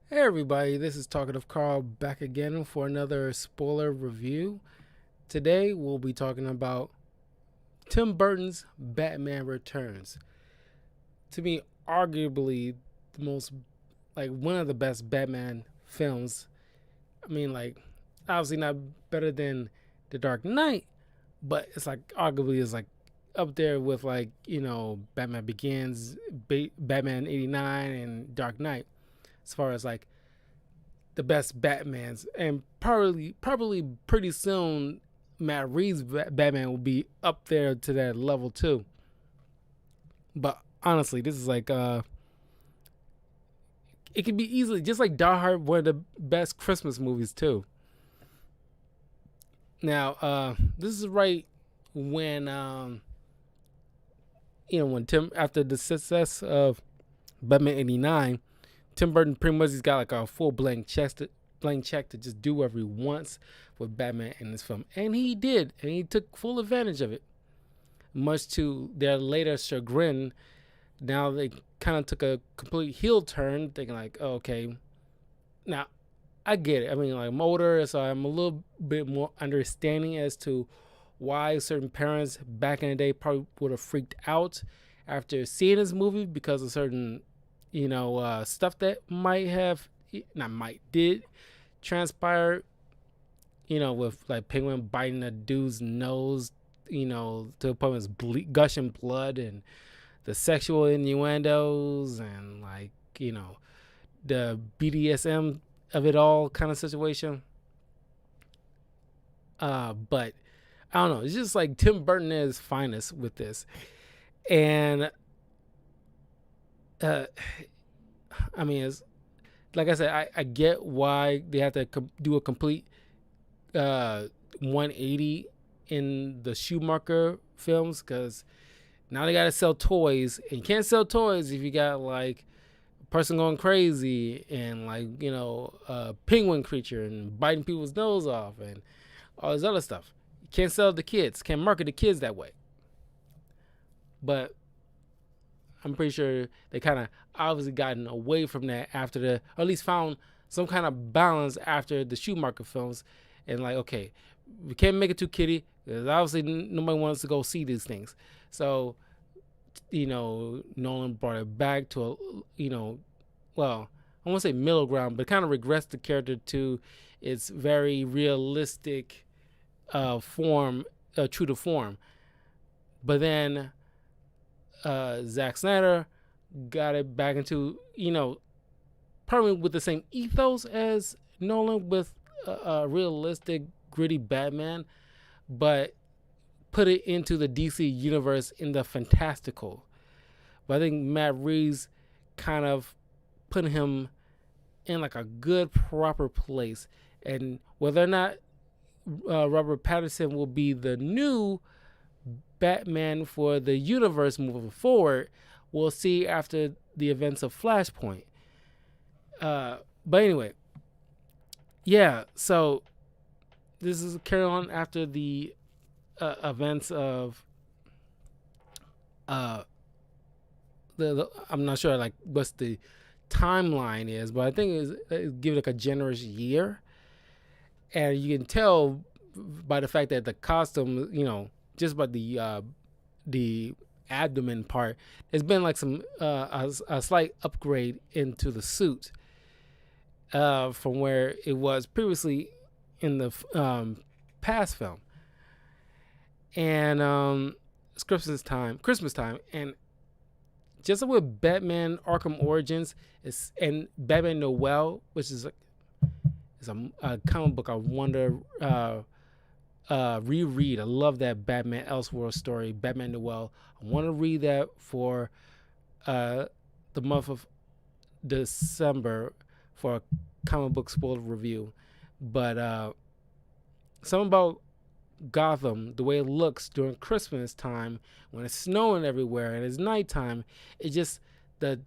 Hey everybody, this is Talkative Carl back again for another spoiler review. Today we'll be talking about Tim Burton's Batman Returns. To me, arguably the most one of the best Batman films. I mean, obviously not better than The Dark Knight, but it's arguably is up there with Batman Begins, Batman '89, and Dark Knight as far as the best Batmans, and probably pretty soon Matt Reeves' Batman will be up there to that level too. But honestly, this is it can be easily just like Die Hard, one of the best Christmas movies too. Now, this is right when when Tim, after the success of Batman '89, Tim Burton pretty much has got like a full blank check to just do whatever he wants with Batman in this film, and he did, and he took full advantage of it. Much to their later chagrin, now they kind of took a complete heel turn, thinking like, oh, okay, now I get it. I mean, like I'm older, so I'm a little bit more understanding as to why certain parents back in the day probably would have freaked out after seeing this movie because of certain stuff that might have not might did transpire, with like Penguin biting a dude's nose, to the point of gushing blood, and the sexual innuendos, and the BDSM of it all kind of situation. But I don't know. It's just like Tim Burton at his finest with this, and uh, I mean, it's like I said, I get why they have to do a complete 180 in the Schumacher films, because now they got to sell toys, and you can't sell toys if you got like a person going crazy and a penguin creature and biting people's nose off and all this other stuff. You can't sell the kids, can't market the kids that way. But I'm pretty sure they kind of obviously gotten away from that after or at least found some kind of balance after the Schumacher films, and like, okay, we can't make it too kiddie because obviously nobody wants to go see these things. So, Nolan brought it back to well, I won't say middle ground, but kind of regressed the character to its very realistic form, true to form. But then Zack Snyder got it back into, probably with the same ethos as Nolan, with a realistic, gritty Batman, but put it into the DC universe in the fantastical. But I think Matt Reeves kind of put him in like a good, proper place. And whether or not Robert Pattinson will be the new Batman for the universe moving forward, we'll see after the events of Flashpoint. But anyway, yeah. So this is carry on after the events of uh I'm not sure like what's the timeline is, but I think it's give it like a generous year, and you can tell by the fact that the costume, just by the abdomen part, there's been like some a slight upgrade into the suit from where it was previously in the past film. And it's Christmas time, and just like with Batman Arkham Origins, and Batman Noel, which is a comic book I wonder reread. I love that Batman Elseworld story, Batman Noel. I want to read that for the month of December for a comic book spoiler review. But something about Gotham, the way it looks during Christmas time when it's snowing everywhere and it's nighttime, it just, the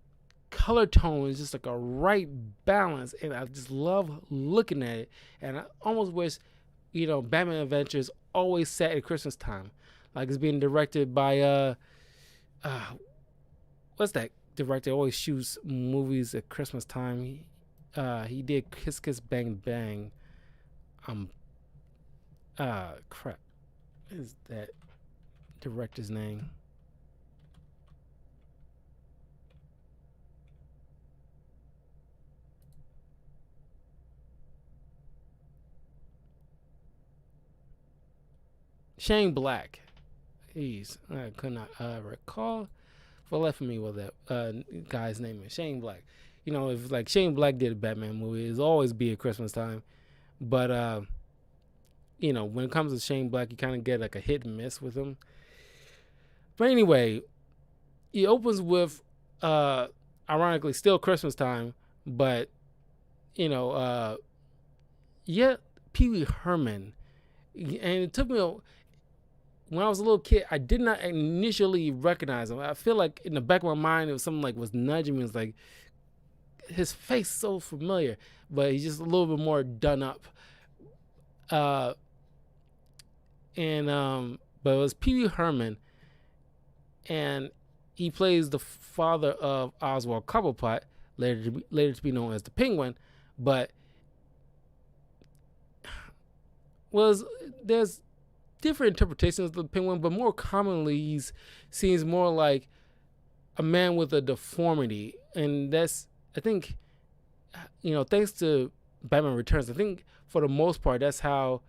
color tone is just like a right balance, and I just love looking at it. And I almost wish, Batman Adventures always set at Christmas time, like it's being directed by what's that director always shoots movies at Christmas time? He did Kiss Kiss Bang Bang. Um, crap. What is that director's name? Shane Black. I could not recall for the life of me what that guy's name is. Shane Black. You know, if like Shane Black did a Batman movie, it'll always be at Christmas time. But you know, when it comes to Shane Black, you kind of get like a hit and miss with him. But anyway, he opens with ironically still Christmas time, but you know, yet Pee Wee Herman, and it took me when I was a little kid, I did not initially recognize him. I feel like in the back of my mind, it was something like was nudging me. It was like his face so familiar, but he's just a little bit more done up. Uh, but it was Pee Wee Herman, and he plays the father of Oswald Cobblepot, later to be known as the Penguin. But there's different interpretations of the Penguin, but more commonly he's seems more like a man with a deformity, and that's, I think, you know, thanks to Batman Returns, I think for the most part that's how,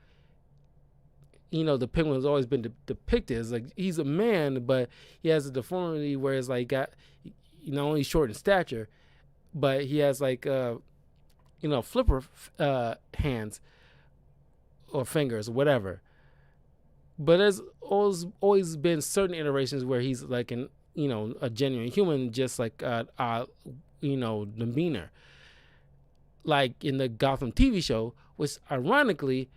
you know, the Penguin has always been depicted. It's like he's a man, but he has a deformity where it's like got, you know, only short in stature, but he has like you know, flipper hands or fingers or whatever. But there's always been certain iterations where he's like an, you know, a genuine human, just like you know, demeanor, like in the Gotham TV show, which ironically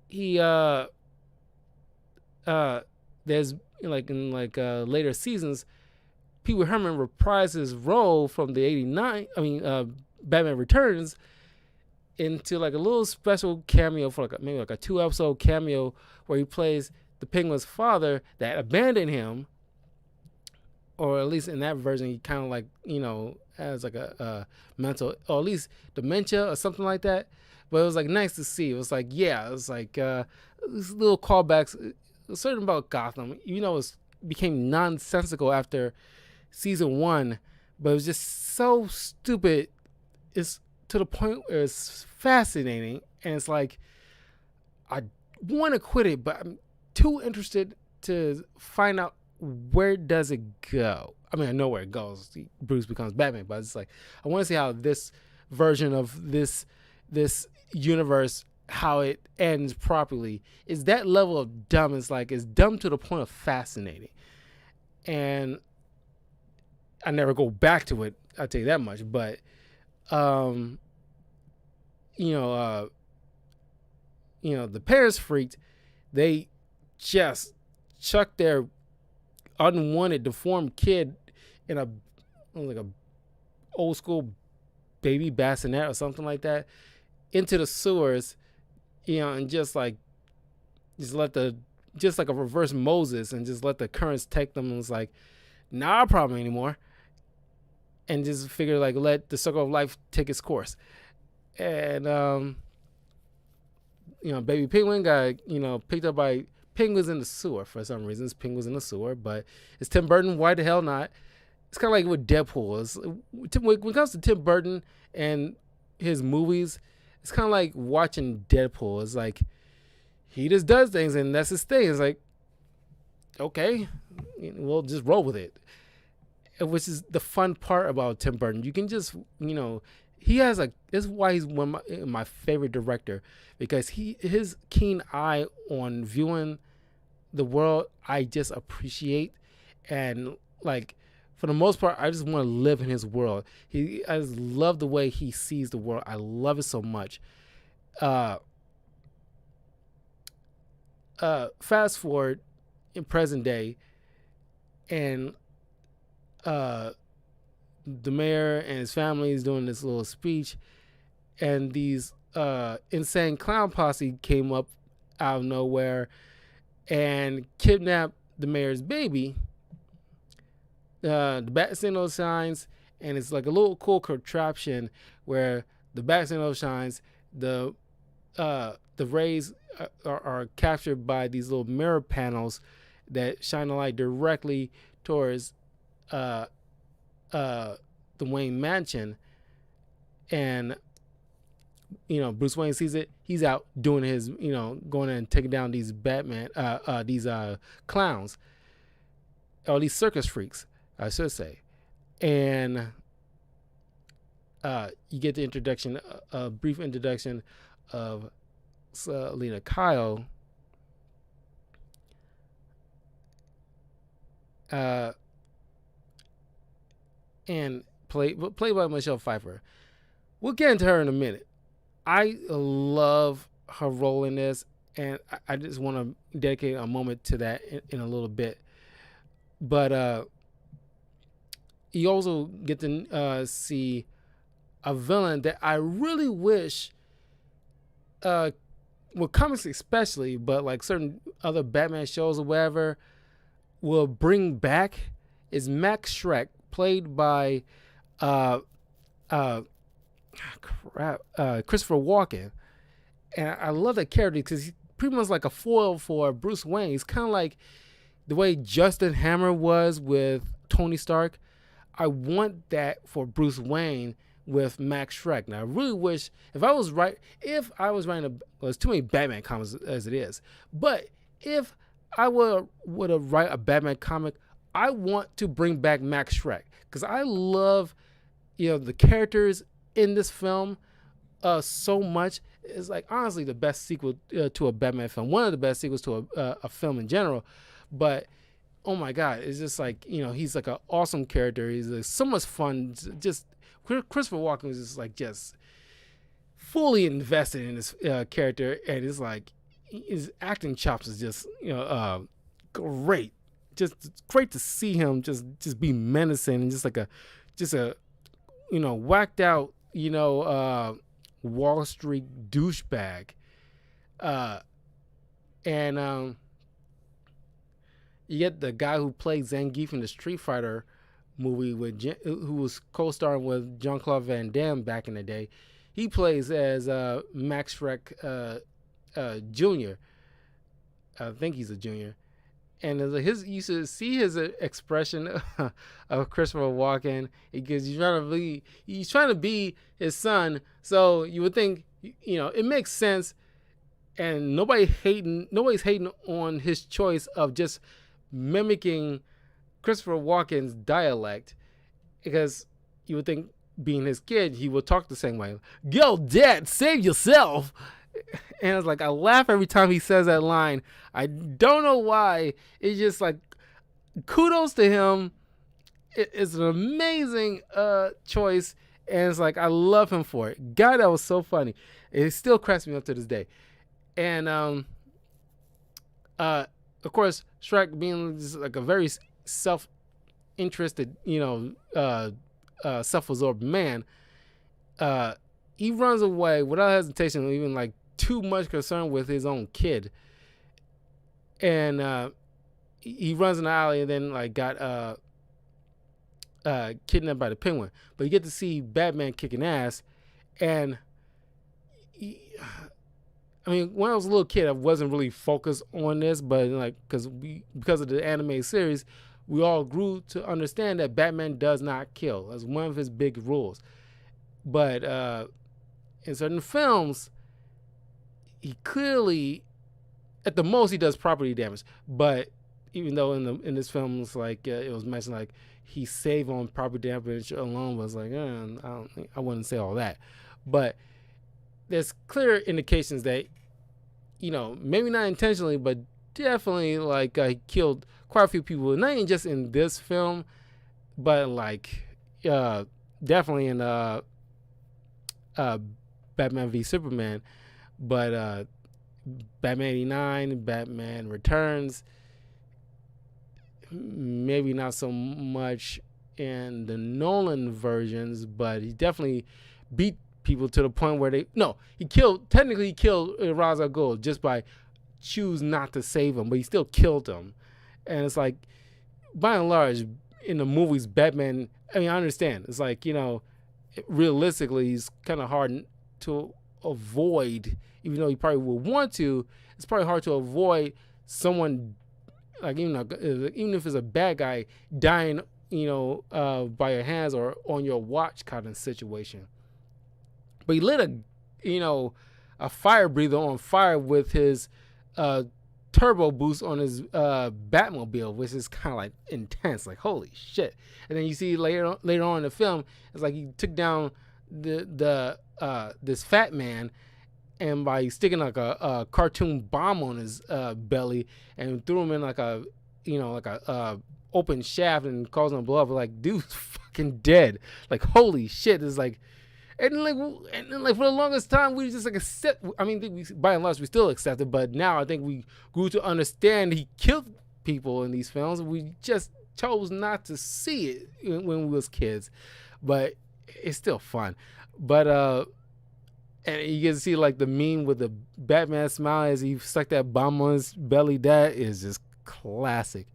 he there's like in like later seasons, Pee Wee Herman reprised his role from the Batman Returns into like a little special cameo for like maybe like a 2-episode cameo where he plays the Penguin's father that abandoned him, or at least in that version he kind of like, you know, has like a mental, or at least dementia or something like that. But it was like nice to see. It was like, yeah, it was like these little callbacks, certain about Gotham, you know, it became nonsensical after season 1, but it was just so stupid. It's to the point where it's fascinating, and it's like I want to quit it, but I'm too interested to find out where does it go. I mean, I know where it goes. Bruce becomes Batman, but it's like I want to see how this version of this universe, how it ends properly. Is that level of dumb? It's like it's dumb to the point of fascinating, and I never go back to it. I'll tell you that much. But you know, the parents freaked. They just chucked their unwanted deformed kid in a old school baby bassinet or something like that into the sewers, you know, and just like a reverse Moses, and just let the currents take them, and it's like not a problem anymore, and just figure like let the circle of life take its course. And you know, baby penguin got, you know, picked up by penguins in the sewer for some reason. It's penguins in the sewer, but it's Tim Burton. Why the hell not? It's kind of like with Deadpool. When it comes to Tim Burton and his movies, it's kind of like watching Deadpool. It's like he just does things and that's his thing. It's like, okay, we'll just roll with it. Which is the fun part about Tim Burton. You can just, you know, he has this is why he's one of my favorite director, because his keen eye on viewing the world, I just appreciate. And like, for the most part, I just want to live in his world. I just love the way he sees the world. I love it so much. Fast forward in present day, and the mayor and his family is doing this little speech, and these insane clown posse came up out of nowhere and kidnapped the mayor's baby. The bat signal signs, and it's like a little cool contraption where the bat signal shines, the rays are captured by these little mirror panels that shine a light directly towards uh, the Wayne mansion, and Bruce Wayne sees it. He's out doing his, going in and taking down these these clowns, or these circus freaks, I should say, and you get the introduction, a brief introduction of Lena Kyle, and played by Michelle Pfeiffer. We'll get into her in a minute. I love her role in this, and I just want to dedicate a moment to that in a little bit. But you also get to see a villain that I really wish, with comics especially, but like certain other Batman shows or whatever, will bring back, is Max Schreck, played by Christopher Walken. And I love that character because he's pretty much like a foil for Bruce Wayne. He's kind of like the way Justin Hammer was with Tony Stark. I want that for Bruce Wayne with Max Schreck. Now, I really wish, if I was writing, well, there's too many Batman comics as it is, but if I would have write a Batman comic, I want to bring back Max Schreck because I love, the characters in this film so much. It's like honestly the best sequel to a Batman film, one of the best sequels to a film in general. But oh my God, it's just like, he's like an awesome character. He's like so much fun. Just Christopher Walken was just fully invested in this character, and it's like his acting chops is just great. Just great to see him just be menacing and just a whacked out Wall Street douchebag, and you get the guy who played Zangief in the Street Fighter movie who was co-starring with Jean-Claude Van Damme back in the day. He plays as Max Schreck Jr. I think he's a junior. And you should see his expression of Christopher Walken, because he's trying to be his son. So you would think, it makes sense, and nobody's hating on his choice of just mimicking Christopher Walken's dialect, because you would think, being his kid, he would talk the same way. Yo, Dad, save yourself. And it's like, I laugh every time he says that line. I don't know why. It's just like, kudos to him. It's an amazing choice. And it's like, I love him for it. God, that was so funny. It still cracks me up to this day. And of course, Shrek being just like a very self-interested, self-absorbed man, he runs away without hesitation, even like too much concern with his own kid. And he runs in the alley and then got kidnapped by the Penguin. But you get to see Batman kicking ass. And when I was a little kid, I wasn't really focused on this, but because of the anime series, we all grew to understand that Batman does not kill. That's one of his big rules. But in certain films, he clearly, at the most, he does property damage. But even though in this film, it's like it was mentioned, like he saved on property damage alone, was like I wouldn't say all that. But there's clear indications that maybe not intentionally, but definitely he killed quite a few people. Not even just in this film, but definitely in Batman v Superman, but Batman 89, Batman Returns, maybe not so much in the Nolan versions, but he definitely beat people to the point where he killed Ra's al Ghul just by choose not to save him, but he still killed him. And it's like, by and large, in the movies, Batman, I understand, it's like, realistically, he's kind of hard to avoid, even though he probably would want to. It's probably hard to avoid someone, like even if it's a bad guy, dying, by your hands or on your watch kind of situation. But he lit a fire breather on fire with his turbo boost on his Batmobile, which is kind of like intense, like holy shit. And then you see later on in the film, it's like he took down this fat man, and by sticking like a cartoon bomb on his belly and threw him in like a open shaft and causing him to blow up. Like, dude's fucking dead. Like, holy shit. It's like, and like for the longest time we just like accept. I mean, by and large we still accept it, but now I think we grew to understand he killed people in these films. We just chose not to see it when we was kids, but it's still fun. But and you get to see like the meme with the Batman smile as he stuck that bomb on his belly. That is just classic.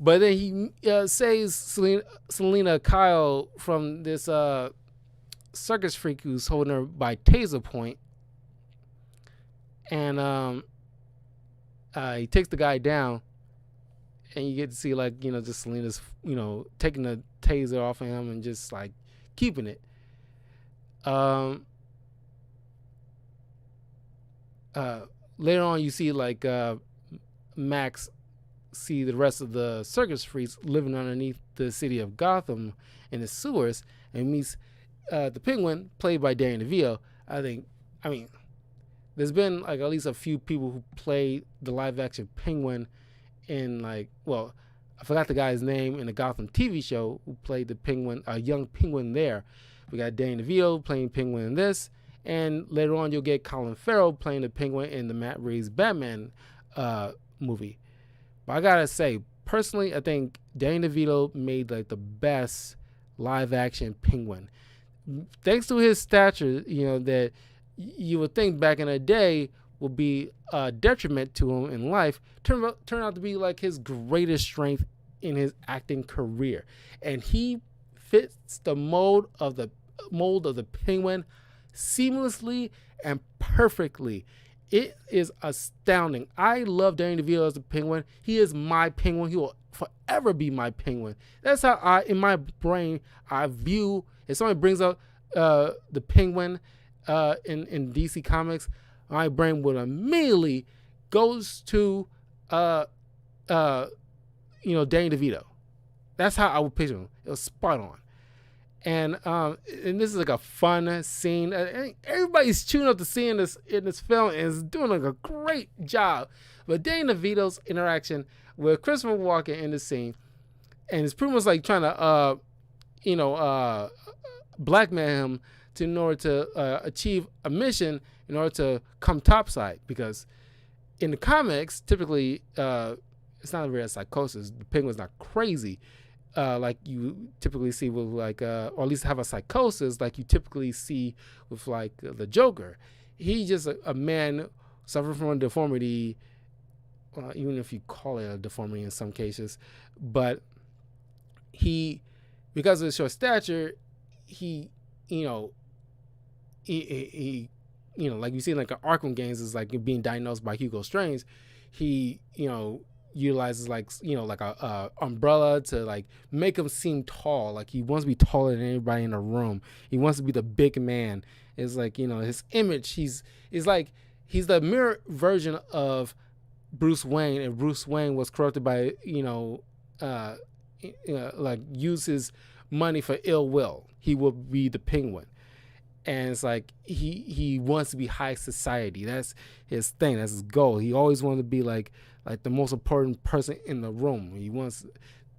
But then he saves Selena Kyle from this circus freak who's holding her by taser point, and he takes the guy down, and you get to see like just Selena's taking the taser off of him and just like keeping it. Later on, you see like Max see the rest of the circus freaks living underneath the city of Gotham in the sewers, and meets the Penguin, played by Danny DeVito. I mean, there's been like at least a few people who played the live action Penguin in I forgot the guy's name in the Gotham TV show who played the Penguin, a young Penguin there. We got Danny DeVito playing Penguin in this, and later on you'll get Colin Farrell playing the Penguin in the Matt Reeves Batman movie. But I gotta say, personally, I think Danny DeVito made like the best live action Penguin. Thanks to his stature, that you would think back in the day would be a detriment to him in life, turned out to be like his greatest strength in his acting career. And he fits the mold of the Penguin seamlessly and perfectly. It is astounding. I love Danny DeVito as the Penguin. He is my Penguin. He will forever be my Penguin. That's how in my brain, I view, if somebody brings up the Penguin in DC Comics, my brain would immediately goes to Danny DeVito. That's how I would picture him. It was spot on. And this is like a fun scene. Everybody's chewing up the scene in this film and is doing like a great job. But Danny DeVito's interaction with Christopher Walken in the scene, and it's pretty much like trying to blackmail him in order to achieve a mission in order to come topside. Because in the comics, typically it's not really a psychosis. The Penguin's not crazy. Like you typically see with or at least have a psychosis like you typically see with like the Joker. He's just a man suffering from a deformity, even if you call it a deformity in some cases. But he, because of his short stature, he like you see in like the Arkham games is like being diagnosed by Hugo Strange. He utilizes like a umbrella to like make him seem tall. Like he wants to be taller than anybody in the room. He wants to be the big man. It's like his image. He's the mirror version of Bruce Wayne. If Bruce Wayne was corrupted by like use his money for ill will, he would be the Penguin. And it's like he wants to be high society. That's his thing. That's his goal. He always wanted to be like the most important person in the room. He wants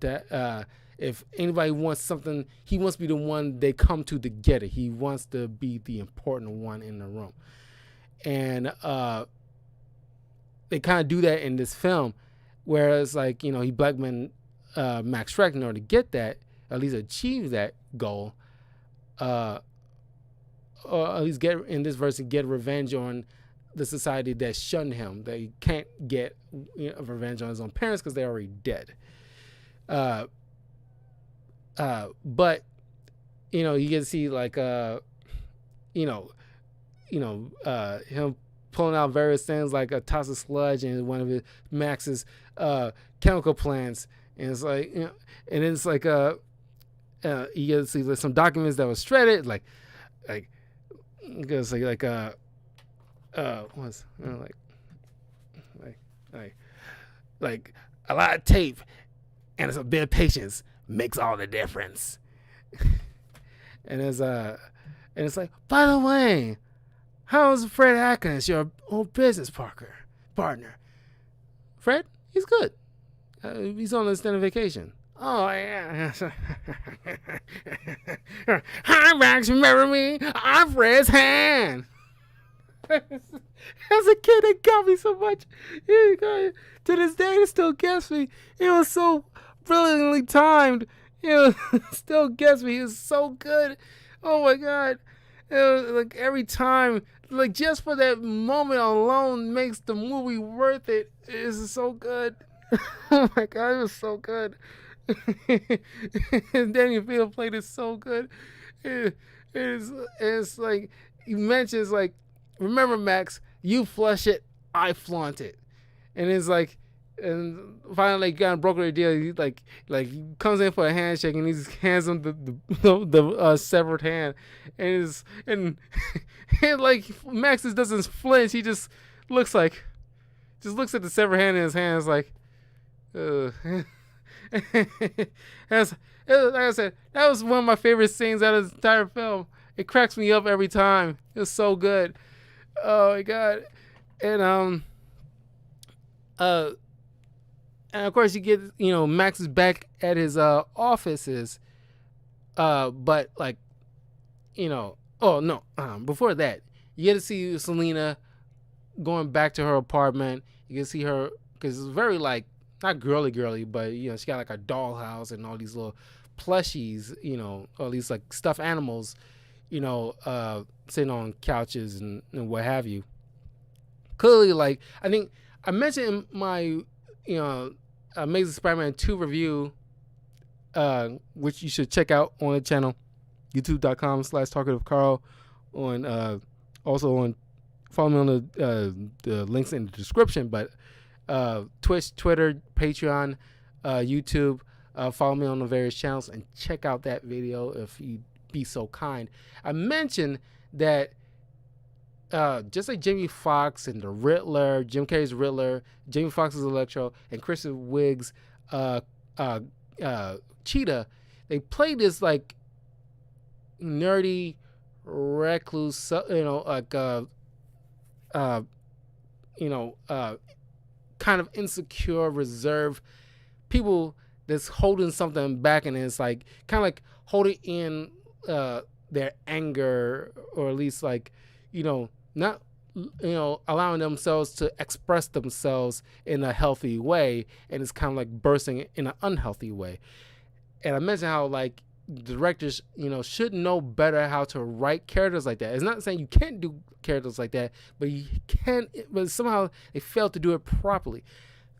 that if anybody wants something, he wants to be the one they come to get it. He wants to be the important one in the room. And they kind of do that in this film, whereas like he blackmailed Max Schreck in order to get that, at least achieve that goal. Or at least get in this verse and get revenge on the society that shunned him. That he can't get revenge on his own parents because they're already dead. But you get to see like you know him pulling out various things like a toss of sludge and one of his Max's chemical plants, and it's like and then it's like you get to see like some documents that was shredded, like you get to see like what's like a lot of tape and it's a bit of patience makes all the difference. And it's like, by the way, how's Fred Atkins, your old business partner? Fred, he's good. He's on an extended vacation. Oh yeah. Hi Max, remember me? I'm Fred's hand. As a kid, it got me so much. To this day, it still gets me. It was so brilliantly timed. It still gets me. It was so good. Oh my god! It was like every time, like just for that moment alone, makes the movie worth it. It's so good. Oh my god, it was so good. And Danny Field played it so good. It's like he mentions like, remember Max, you flush it, I flaunt it, and it's like. And finally, got a broker deal. He like he comes in for a handshake, and he just hands him the severed hand, and like Max just doesn't flinch. He just looks at the severed hand in his hand. It's like, like I said, that was one of my favorite scenes out of the entire film. It cracks me up every time. It was so good. Oh my god, and and of course you get, Max is back at his offices, but like, oh no, before that, you get to see Selena going back to her apartment. You can see her, because it's very like, not girly, but she got like a dollhouse and all these little plushies, all these like stuffed animals, sitting on couches and what have you. Clearly, like, I think I mentioned in my, Amazing Spider-Man 2 review, which you should check out on the channel, youtube.com/talkativecarl, on also on, follow me on the links in the description, but Twitch, Twitter, Patreon, YouTube, follow me on the various channels and check out that video if you'd be so kind. I mentioned that just like Jamie Foxx and the Riddler, Jim Carrey's Riddler, Jamie Foxx's Electro, and Kristen Wiig's Cheetah, they play this like nerdy recluse, kind of insecure, reserved people that's holding something back, and it's like kind of like holding in their anger, or at least like, not, allowing themselves to express themselves in a healthy way, and it's kind of like bursting in an unhealthy way. And I mentioned how like directors, should know better how to write characters like that. It's not saying you can't do characters like that, but you can, but somehow they fail to do it properly.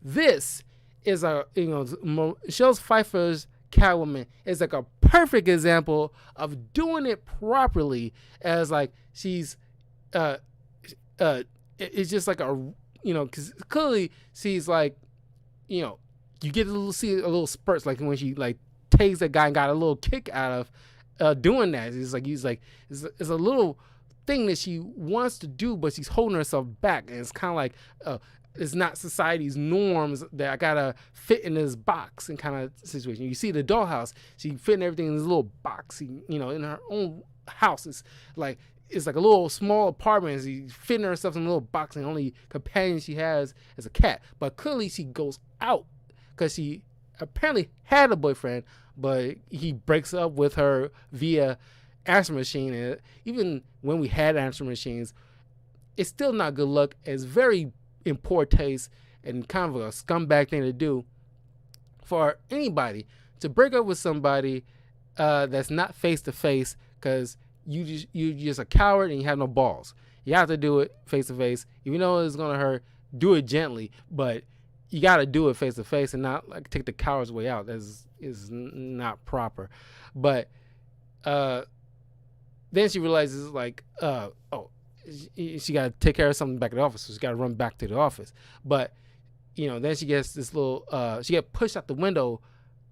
This is Michelle Pfeiffer's Catwoman is like a perfect example of doing it properly, as like she's it's just like because clearly she's like, you get to see a little spurts, like when she like tased that guy and got a little kick out of doing that. It's a little thing that she wants to do, but she's holding herself back, and it's kind of like it's not society's norms that I gotta fit in this box and kind of situation. You see the dollhouse, she fitting everything in this little box, in her own house. It's like a little small apartment. She's fitting herself in a little box, and the only companion she has is a cat. But clearly she goes out because she apparently had a boyfriend, but he breaks up with her via answer machine. And even when we had answer machines, it's still not good luck. It's very in poor taste and kind of a scumbag thing to do for anybody to break up with somebody that's not face to face, because you're just a coward and you have no balls. You have to do it face to face. Even though it's gonna hurt, do it gently, but you got to do it face to face and not like take the coward's way out. That is not proper. But uh, then she realizes like, oh, she got to take care of something back at the office, so she got to run back to the office. But then she gets this little, she get pushed out the window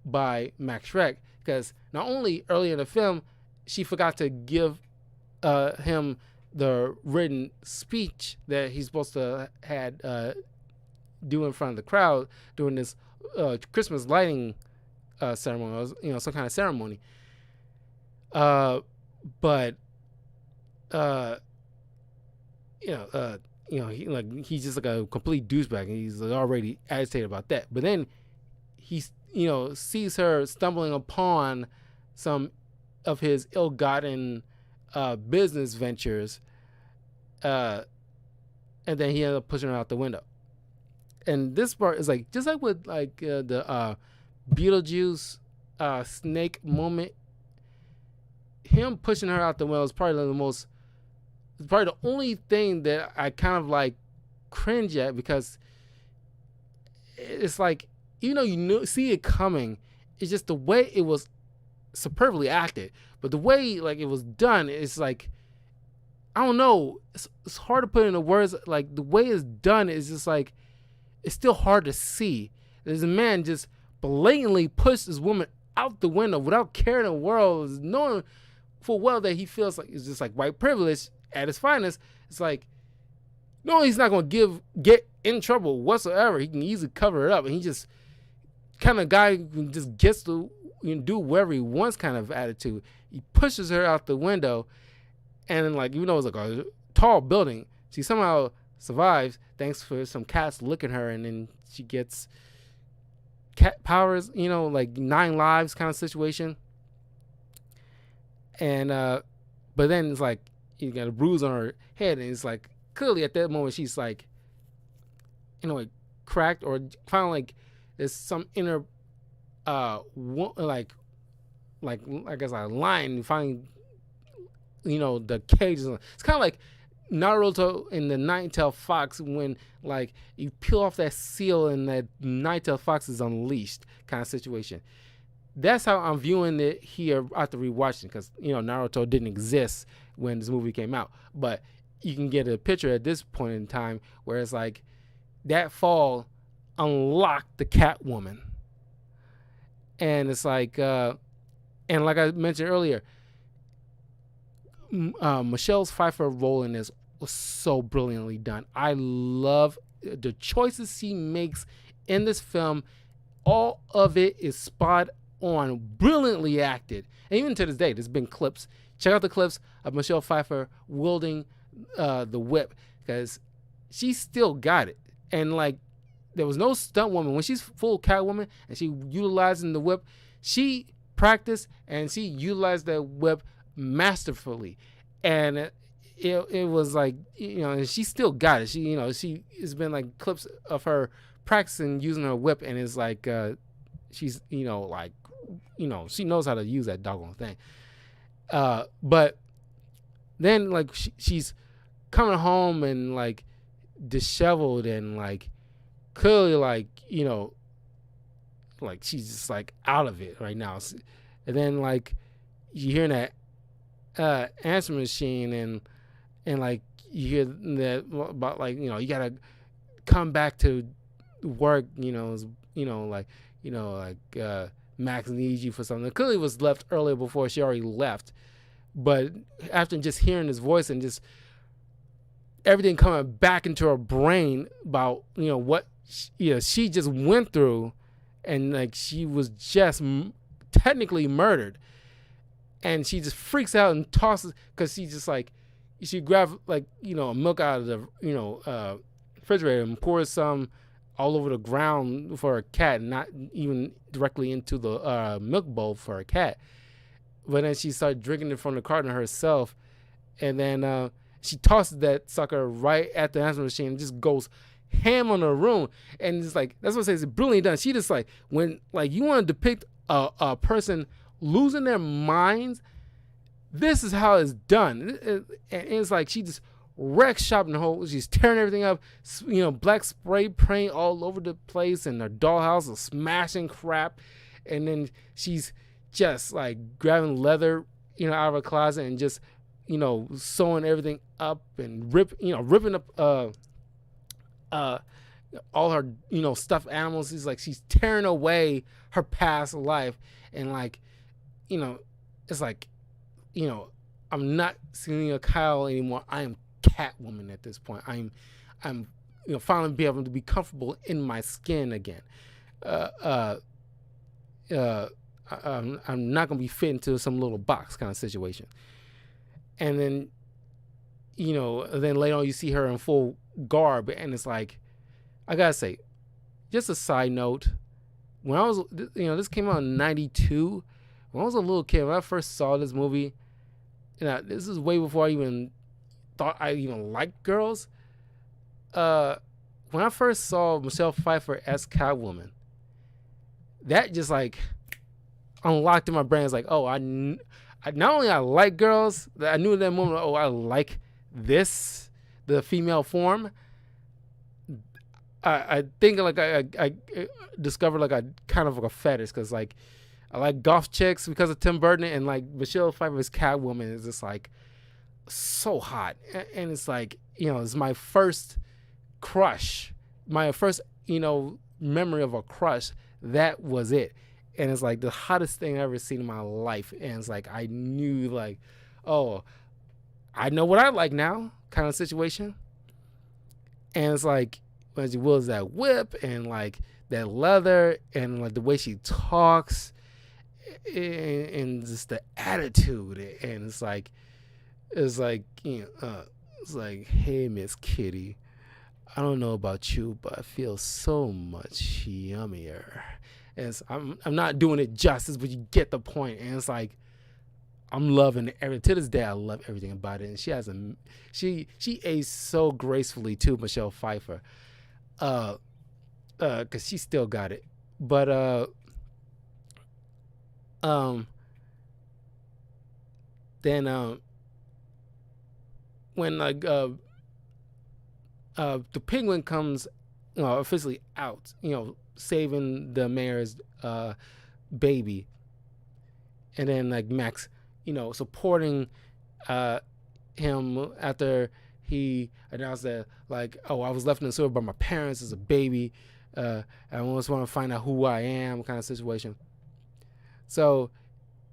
by Max Schreck, because not only earlier in the film she forgot to give him the written speech that he's supposed to had do in front of the crowd during this Christmas lighting ceremony, or some kind of ceremony. But he's just like a complete douchebag, and he's like already agitated about that. But then he sees her stumbling upon some of his ill-gotten business ventures, and then he ended up pushing her out the window. And this part is like just like with like the Beetlejuice snake moment. Him pushing her out the window is probably the only thing that I kind of like cringe at, because it's like, see it coming. It's just the way it was superbly acted, but the way like it was done, it's like, I don't know. It's hard to put into words. Like the way it's done is just like, it's still hard to see. There's a man just blatantly pushed this woman out the window without caring in the world, knowing full well that he feels like it's just like white privilege at its finest. It's like, no, he's not going to get in trouble whatsoever. He can easily cover it up, and he just kind of guy who just gets to do whatever he wants kind of attitude. He pushes her out the window, and then like, even though it's like a tall building, she somehow survives thanks for some cats licking her, and then she gets cat powers, like 9 lives kind of situation. And but then it's like you got a bruise on her head, and it's like clearly at that moment she's like, like cracked, or kind of like there's some inner like I guess like a line finally, the cage is. It's kind of like Naruto in the Nine-Tailed Fox, when like you peel off that seal and that Nine-Tailed Fox is unleashed kind of situation. That's how I'm viewing it here after rewatching, because Naruto didn't exist when this movie came out, but you can get a picture at this point in time where it's like that fall unlocked the Catwoman, and it's like and like I mentioned earlier, Michelle's Pfeiffer role in this was so brilliantly done. I love the choices she makes in this film. All of it is spot on, brilliantly acted. And even to this day, there's been clips. Check out the clips of Michelle Pfeiffer wielding the whip, because she still got it. And like, there was no stunt woman when she's full Catwoman and she utilizing the whip. She practiced and she utilized that whip masterfully, and it was like, and she still got it. She she has been like clips of her practicing using her whip, and it's like she's like she knows how to use that doggone thing. But then like she's coming home and like disheveled and like clearly like like she's just like out of it right now. And then like you hear that answer machine, and like you hear that about like you gotta come back to work, like Max needs you for something. Clearly was left earlier before she already left, but after just hearing his voice and just everything coming back into her brain about what she just went through, and like she was just technically murdered, and she just freaks out and tosses, because she just like she grabs like milk out of the refrigerator and pours some all over the ground for a cat, not even directly into the milk bowl for a cat. But then she started drinking it from the carton herself, and then she tosses that sucker right at the answer machine and just goes ham on the room. And it's like, that's what I say, it's brilliantly done. She just like, when like you want to depict a person losing their minds, this is how it's done. And it's like she just wrecks shop in the whole, she's tearing everything up, black spray paint all over the place, and her dollhouse is smashing crap. And then she's just like grabbing leather out of her closet and just, sewing everything up and ripping up uh, all her, stuffed animals. She's tearing away her past life, and it's like, I'm not Lena Kyle anymore. I am Catwoman at this point. I'm finally be able to be comfortable in my skin again. Uh, uh, I'm not gonna be fit into some little box kind of situation. And then, then later on you see her in full garb, and it's like, I gotta say, just a side note, when I was, this came out in '92. When I was a little kid, when I first saw this movie, this is way before I even thought I even liked girls. When I first saw Michelle Pfeiffer as Catwoman, that just unlocked in my brain. It's like, oh, I not only I like girls, I knew in that moment, oh, I like the female form. I think I discovered a kind of a fetish, because I like golf chicks because of Tim Burton, and Michelle Pfeiffer's Catwoman is just so hot, and it's it's my first crush, my first memory of a crush. That was it, and it's the hottest thing I've ever seen in my life, and it's I knew oh, I know what I like now kind of situation, and it's when she wields that whip and that leather and the way she talks and just the attitude, and it's hey, Miss Kitty, I don't know about you, but I feel so much yummier. And I'm not doing it justice, but you get the point. And it's I'm loving everything. To this day, I love everything about it. And she has she aged so gracefully too, Michelle Pfeiffer. Cause she still got it. But then when the Penguin comes officially out, saving the mayor's baby, and then Max, supporting him after he announced that oh, I was left in the sewer by my parents as a baby. I just want to find out who I am, kind of situation. So,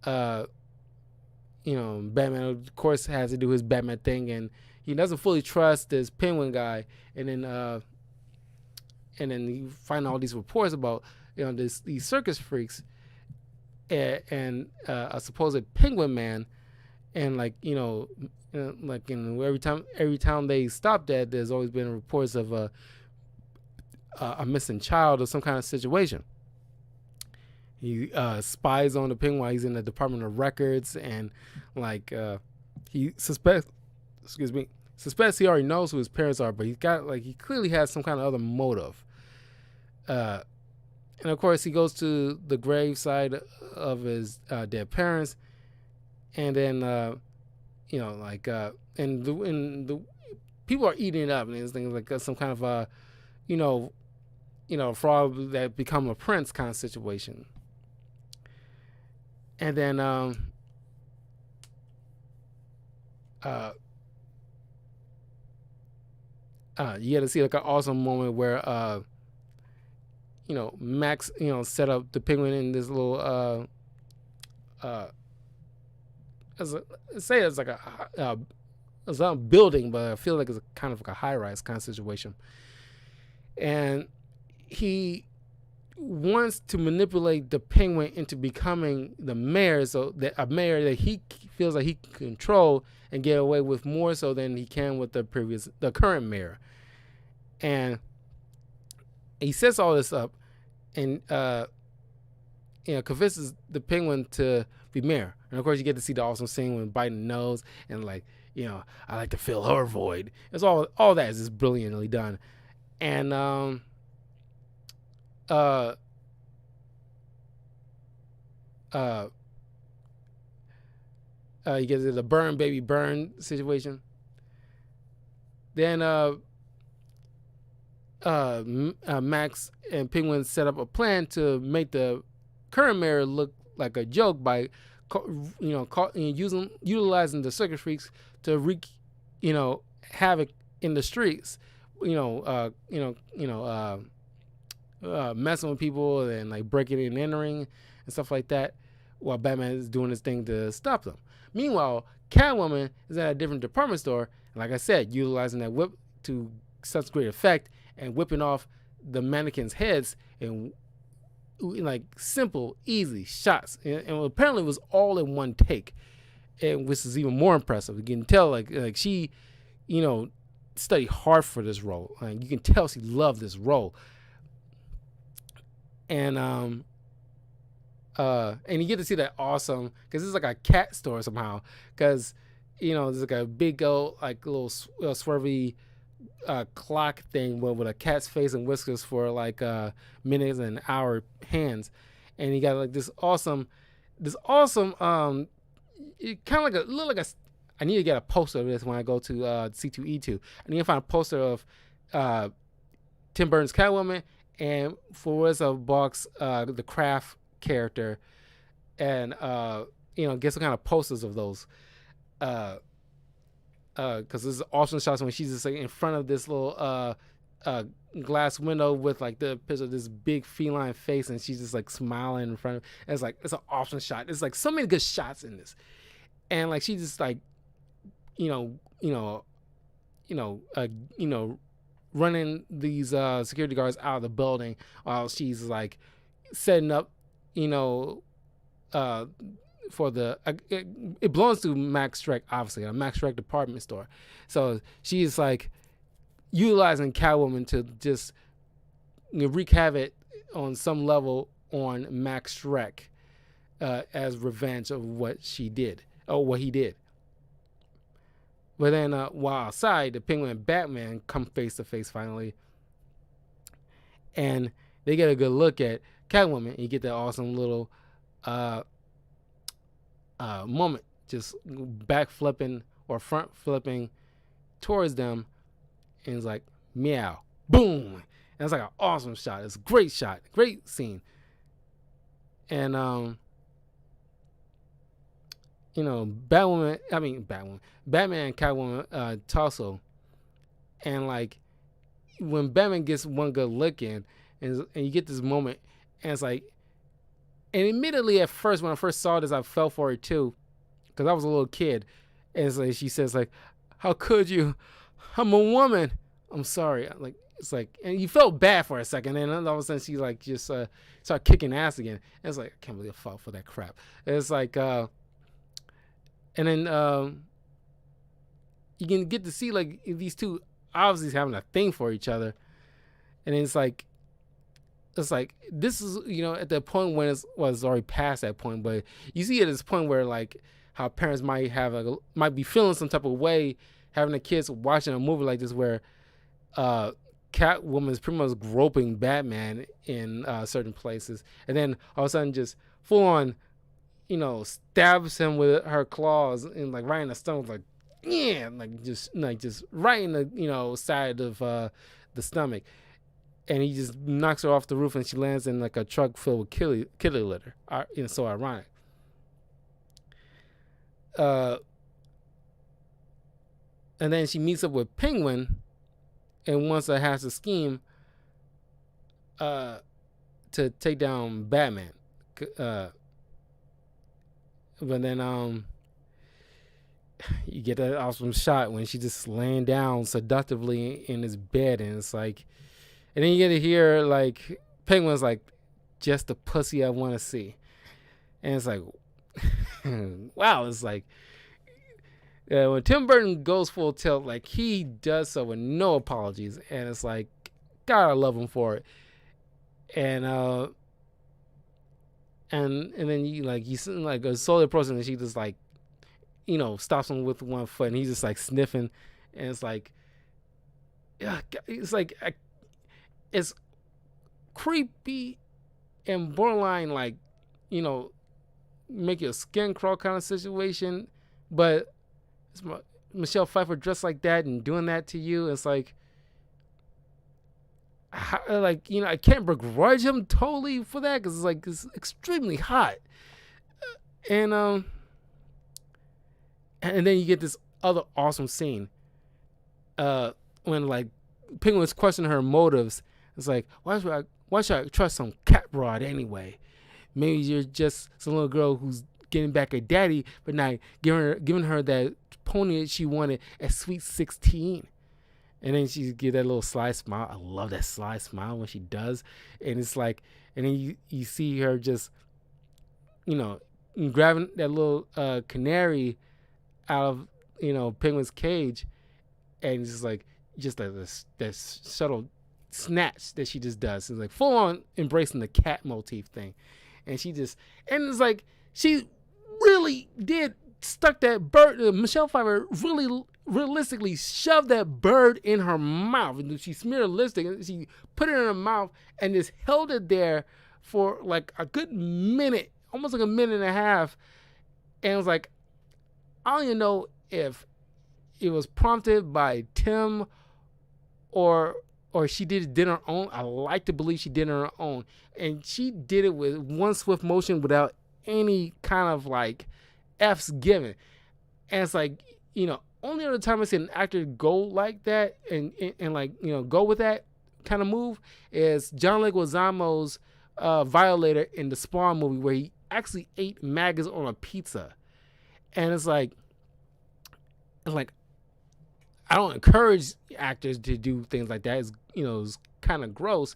Batman of course has to do his Batman thing, and he doesn't fully trust this Penguin guy, and then you find all these reports about these circus freaks and a supposed Penguin Man, and every time they stop that, there's always been reports of a missing child or some kind of situation. He spies on the Penguin while he's in the Department of Records, and he suspects he already knows who his parents are, but he clearly has some kind of other motive. And of course he goes to the graveside of his dead parents, and then and the people are eating it up, and it's things some kind of frog that become a prince kind of situation. And then you get to see an awesome moment where Max set up the Penguin in this little it's not a building, but I feel like it's kind of a high-rise kind of situation, and he wants to manipulate the Penguin into becoming the mayor, so that a mayor that he feels like he can control and get away with more so than he can with the current mayor. And he sets all this up and convinces the Penguin to be mayor. And of course you get to see the awesome scene when biting the nose and I like to fill her void. It's all that is just brilliantly done. And you get the burn situation. Then Max and Penguin set up a plan to make the current mayor look like a joke by utilizing the circus freaks to wreak, havoc in the streets, messing with people and like breaking and entering and stuff like that, while Batman is doing his thing to stop them. Meanwhile, Catwoman is at a different department store, and like I said, utilizing that whip to such great effect and whipping off the mannequins' heads in like simple, easy shots, and apparently it was all in one take, and which is even more impressive. You can tell like she, studied hard for this role. Like, you can tell she loved this role, and you get to see that awesome, because it's like a cat store somehow, because there's like a big old like little swervy clock thing with a cat's face and whiskers for like minutes and hour hands, and you got like this awesome it kind of like a little like a, I need to get a poster of this when I go to C2E2. I need to find a poster of Tim Burton's Catwoman and for what's a box the Kraft character, and get some kind of posters of those, because there's awesome shots when she's just like in front of this little glass window with like the picture of this big feline face, and she's just like smiling in front of it. It's like, it's an awesome shot. It's like so many good shots in this, and like she's just like running these security guards out of the building while she's like setting up for the it belongs to Max Schreck, obviously a Max Schreck department store, so she's like utilizing Catwoman to just wreak havoc on some level on Max Schreck as revenge of what she did or what he did. But then while outside, the Penguin and Batman come face to face finally, and they get a good look at Catwoman, and you get that awesome little moment, just back flipping or front flipping towards them, and it's like meow, boom, and it's like an awesome shot. It's a great shot, great scene, and Batman and Catwoman tussle, and like when Batman gets one good look in, and you get this moment, and it's like, and admittedly at first when I first saw this I fell for it too, because I was a little kid, and it's like she says like, "How could you? I'm a woman. I'm sorry." Like, it's like, and you felt bad for a second, and then all of a sudden she like just started kicking ass again. And it's like, I can't believe I fought for that crap. And it's like and then you can get to see like these two obviously having a thing for each other, and it's like this is at the point when it's already past that point, but you see at this point where like how parents might be feeling some type of way having the kids watching a movie like this where Catwoman is pretty much groping Batman in certain places, and then all of a sudden just full on stabs him with her claws and like right in the stomach, like yeah, like just right in the side of the stomach, and he just knocks her off the roof, and she lands in like a truck filled with kitty litter. So ironic. And then she meets up with Penguin, and wants to hatch a scheme to take down Batman. But then you get that awesome shot when she's just laying down seductively in his bed, and it's like, and then you get to hear like Penguin's like, "Just the pussy I want to see," and it's like, wow, it's like when Tim Burton goes full tilt, like he does so with no apologies, and it's like, God, I love him for it. And then you see like a slowly approaching, and she just like stops him with one foot, and he's just like sniffing, and it's like, yeah, it's like it's creepy and borderline like make your skin crawl kind of situation, but it's Michelle Pfeiffer dressed like that and doing that to you. It's like, I can't begrudge him totally for that, because it's like it's extremely hot, And and then you get this other awesome scene when like Penguin's questioning her motives. It's like, why should I trust some cat broad anyway? Maybe you're just some little girl who's getting back at daddy, but not giving her that pony that she wanted at sweet 16. And then she get that little sly smile. I love that sly smile when she does. And it's like, and then you see her just, grabbing that little canary out of, Penguin's cage. And it's just like that subtle snatch that she just does. It's like full on embracing the cat motif thing. And it's like, she really did stuck that bird. Michelle Pfeiffer really realistically shoved that bird in her mouth. And she smeared lipstick and she put it in her mouth and just held it there for like a good minute, almost like a minute and a half. And it was like, I don't even know if it was prompted by Tim or she did it on her own. I like to believe she did it on her own. And she did it with one swift motion without any kind of like F's given. And it's like, only other time I see an actor go like that and like, go with that kind of move is John Leguizamo's Violator in the Spawn movie, where he actually ate maggots on a pizza. And it's like I don't encourage actors to do things like that. It's kind of gross,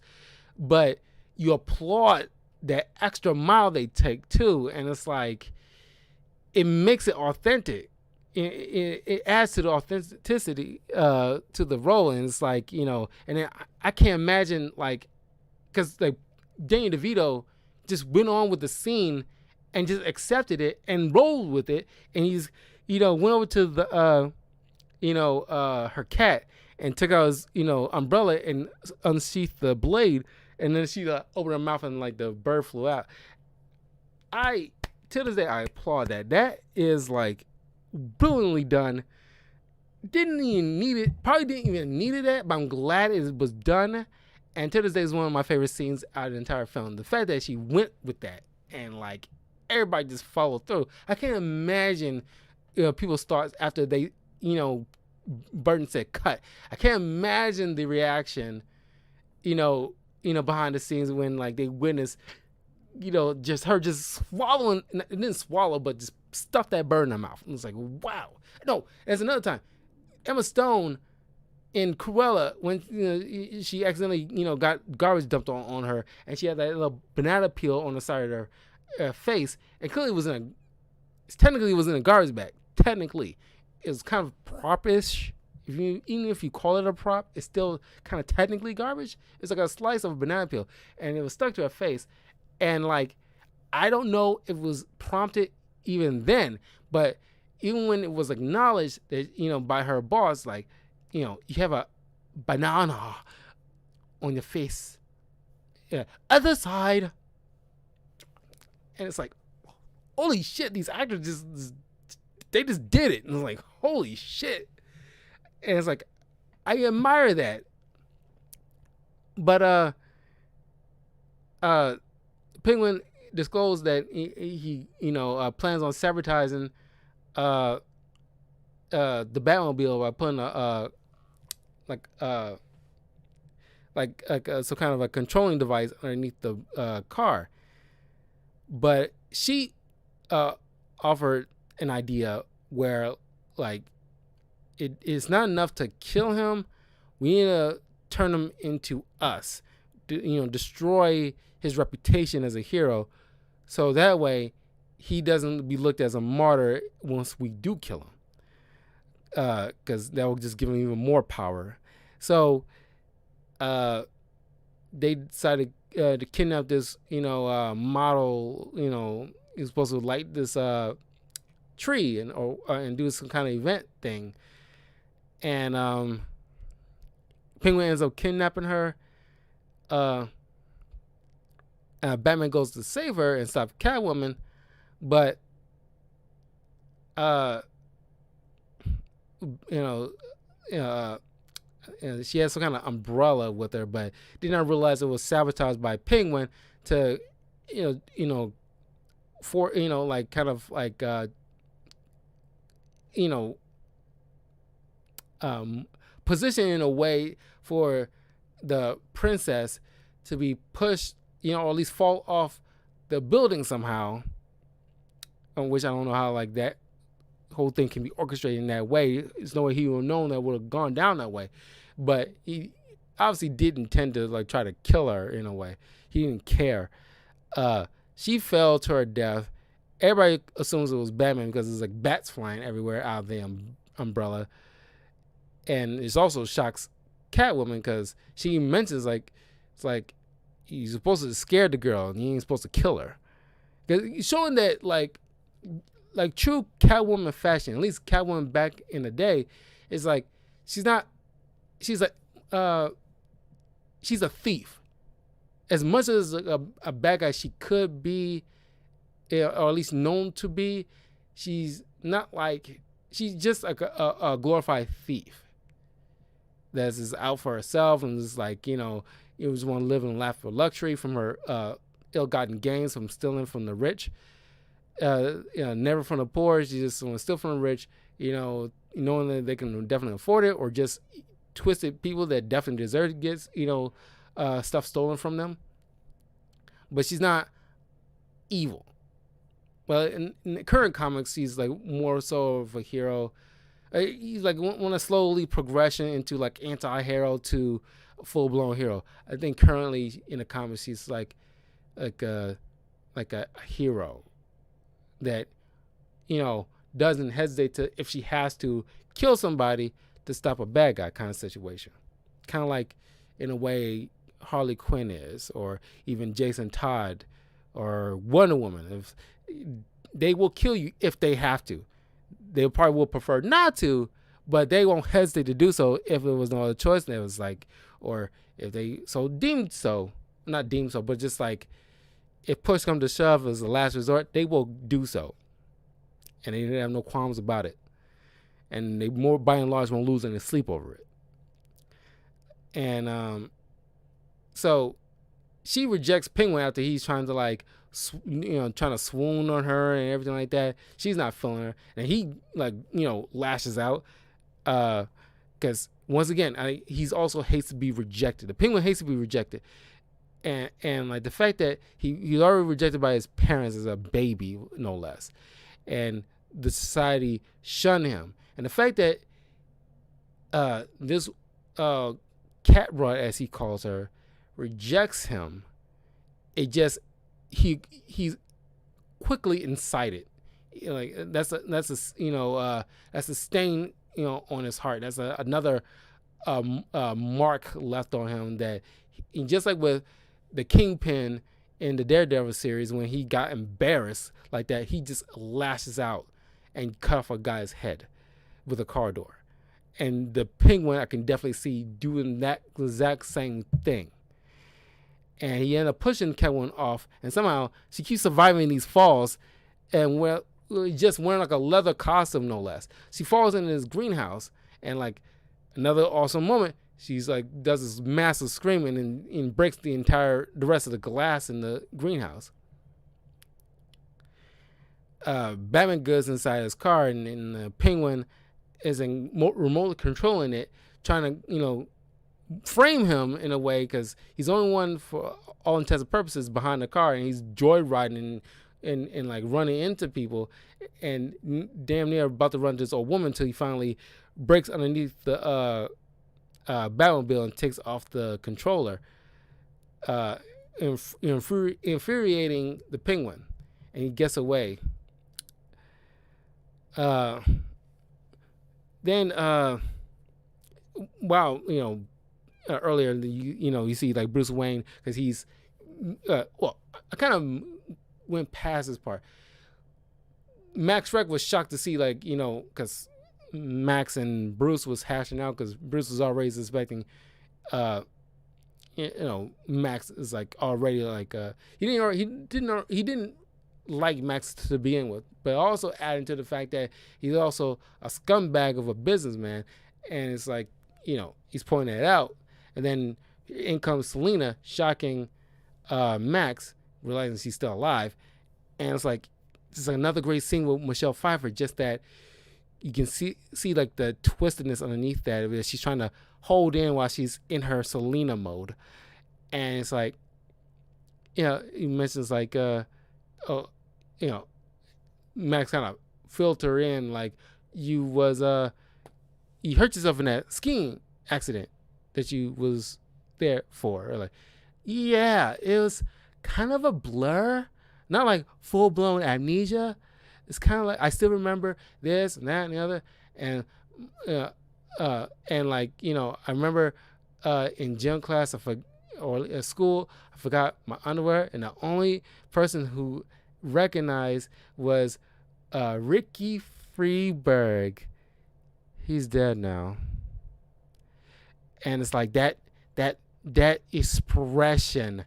but you applaud that extra mile they take too. And it's like, it makes it authentic. It adds to the authenticity to the role. And it's like, and then I can't imagine, like, because like Danny DeVito just went on with the scene and just accepted it and rolled with it. And he's, went over to the, her cat and took out his, umbrella and unsheathed the blade. And then she opened her mouth and like the bird flew out. To this day, I applaud that. That is like brilliantly done. Didn't even need it. Probably didn't even need it, but I'm glad it was done. And to this day is one of my favorite scenes out of the entire film. The fact that she went with that and like everybody just followed through. I can't imagine people start after they, Burton said cut. I can't imagine the reaction, behind the scenes when like they witness, just her just swallowing. It didn't swallow, but just stuff that bird in her mouth. And it's like, wow. No, there's another time. Emma Stone in Cruella, when she accidentally got garbage dumped on her, and she had that little banana peel on the side of her face, and clearly technically was in a garbage bag. Technically, it was kind of prop-ish. Even if you call it a prop, it's still kind of technically garbage. It's like a slice of a banana peel, and it was stuck to her face. And like, I don't know if it was prompted even then, but even when it was acknowledged that by her boss, like, you have a banana on your face. Yeah, other side. And it's like, holy shit, these actors they just did it. And it's like, holy shit. And it's like, I admire that. But Penguin disclosed that he plans on sabotaging the Batmobile by putting some kind of a controlling device underneath the car. But she offered an idea where like it's not enough to kill him. We need to turn him into us. Destroy his reputation as a hero, so that way he doesn't be looked as a martyr once we do kill him. Because that will just give him even more power. So they decided to kidnap this, model. He's supposed to light this tree and do some kind of event thing. And Penguin ends up kidnapping her. Batman goes to save her and stop Catwoman, but she has some kind of umbrella with her, but did not realize it was sabotaged by Penguin to for like kind of like you know positioned in a way for the princess to be pushed, or at least fall off the building somehow. Which I don't know how like that whole thing can be orchestrated in that way. There's no way he would have known that would have gone down that way. But he obviously did intend to like try to kill her in a way. He didn't care. She fell to her death. Everybody assumes it was Batman because there's like bats flying everywhere out of the umbrella. And it also shocks Catwoman because she mentions like it's like you're supposed to scare the girl and you ain't supposed to kill her. Because showing that like true Catwoman fashion, at least Catwoman back in the day, is like she's a thief. As much as a bad guy she could be, or at least known to be, she's not like, she's just like a glorified thief that's just out for herself and just like, it was one living life for luxury from her ill-gotten gains from stealing from the rich. Never from the poor. She just want to steal from the rich, knowing that they can definitely afford it, or just twisted people that definitely deserve to get, stuff stolen from them. But she's not evil. Well, in the current comics, she's like more so of a hero. He's like want to slowly progression into like anti-hero to full blown hero. I think currently in the comics, she's like a hero that doesn't hesitate to, if she has to, kill somebody to stop a bad guy kind of situation. Kind of like in a way Harley Quinn is, or even Jason Todd or Wonder Woman. If they will kill you if they have to. They probably will prefer not to, but they won't hesitate to do so if it was no other choice. And it was like, or if they not deemed so, but just like if push comes to shove as a last resort, they will do so. And they have no qualms about it. And they more by and large won't lose any sleep over it. And so she rejects Penguin after he's trying to like, trying to swoon on her and everything like that. She's not feeling her. And he like, lashes out. Because once again, he's also hates to be rejected. The Penguin hates to be rejected. And like the fact that he's already rejected by his parents as a baby, no less. And the society shunned him. And the fact that this Catbroad, as he calls her, rejects him, it just he's quickly incited. Like that's a stain on his heart. That's another mark left on him that just like with the Kingpin in the Daredevil series, when he got embarrassed like that, he just lashes out and cut off a guy's head with a car door. And the Penguin, I can definitely see doing that exact same thing. And he ended up pushing Catwoman off, and somehow she keeps surviving these falls, and just wearing like a leather costume, no less. She falls into this greenhouse, and like another awesome moment, she's like does this massive screaming and breaks the rest of the glass in the greenhouse. Batman goes inside his car, and the Penguin is remotely controlling it, trying to frame him in a way, because he's the only one for all intents and purposes behind the car, and he's joyriding and like running into people, and damn near about to run to this old woman until he finally breaks underneath the Batmobile and takes off the controller, infuriating the Penguin, and he gets away. Then earlier you see like Bruce Wayne, because he's I kind of went past this part. Max Schreck was shocked to see because Max and Bruce was hashing out, because Bruce was already suspecting Max is like already like he didn't like Max to begin with, but also adding to the fact that he's also a scumbag of a businessman, and it's like he's pointing it out, and then in comes Selena, shocking Max, realizing she's still alive, And it's like another great scene with Michelle Pfeiffer, just that you can see like the twistedness underneath that she's trying to hold in while she's in her Selena mode. And it's like, he mentions like oh, Max kind of filter in like you hurt yourself in that skiing accident that you was there for. Or like, yeah, it was kind of a blur, not like full blown amnesia. It's kind of like I still remember this and that and the other, and like I remember in gym class or at school I forgot my underwear, and the only person who recognized was Ricky Freeberg. He's dead now, and it's like that expression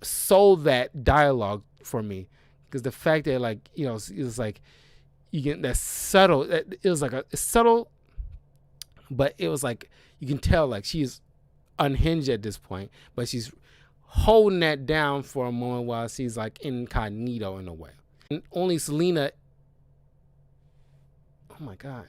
sold that dialogue for me, because the fact that it was like you get that subtle. It was like it's subtle, but it was like you can tell like she's unhinged at this point, but she's holding that down for a moment while she's like incognito in a way. And only Selena. Oh my God.